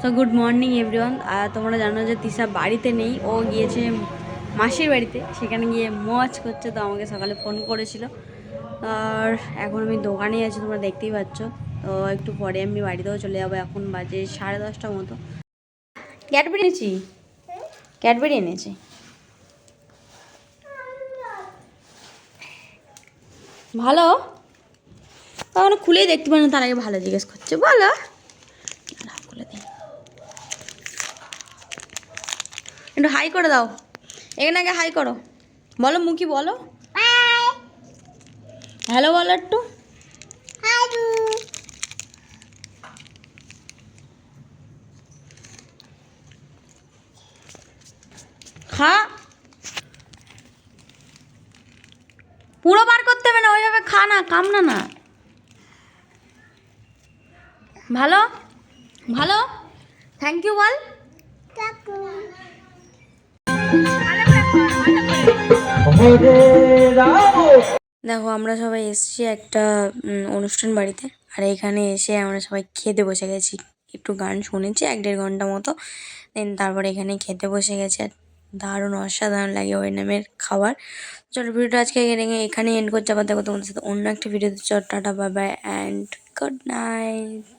So good morning everyone. আর তোমরা জানো যে তিশা বাড়িতে নেই, ও গিয়েছে মাসির বাড়িতে, সেখানে গিয়ে মজ করছে। তো আমাকে সকালে ফোন করেছিল। আর এখন আমি দোকানে আছি, তোমরা দেখতেই পাচ্ছ। তো একটু পরে আমি বাড়িতেও চলে যাবো। এখন বাজে 10:30টার মতো। ক্যাডবেরি এনেছি, ক্যাডবেরি এনেছি। ভালো তখন খুলেই দেখতে পারে না, তার আগে ভালো জিজ্ঞেস করছে। বলো, খুলে দিই, একটু হাই করে দাও। এখানে আগে হাই করো, বলো মুখি, বলো হ্যালো, বলো একটু। খা, পুরো বার করতে হবে না, ওইভাবে খা না, কামনা না। ভালো ভালো, থ্যাংক ইউ বল। দেখো আমরা সবাই এসেছি একটা অনুষ্ঠান বাড়িতে, আর এখানে এসে আমরা সবাই খেতে বসে গেছি। একটু গান শুনেছি 1-1.5 ঘন্টা মতো, দেন তারপরে এখানে খেতে বসে গেছে। আর দারুণ অসাধারণ লাগে ওই নামের খাবার। চলো ভিডিওটা আজকে এখানে এন্ড করতে, আবার দেখো তোমাদের সাথে অন্য একটা ভিডিওতে। চল tata, bye bye and good night.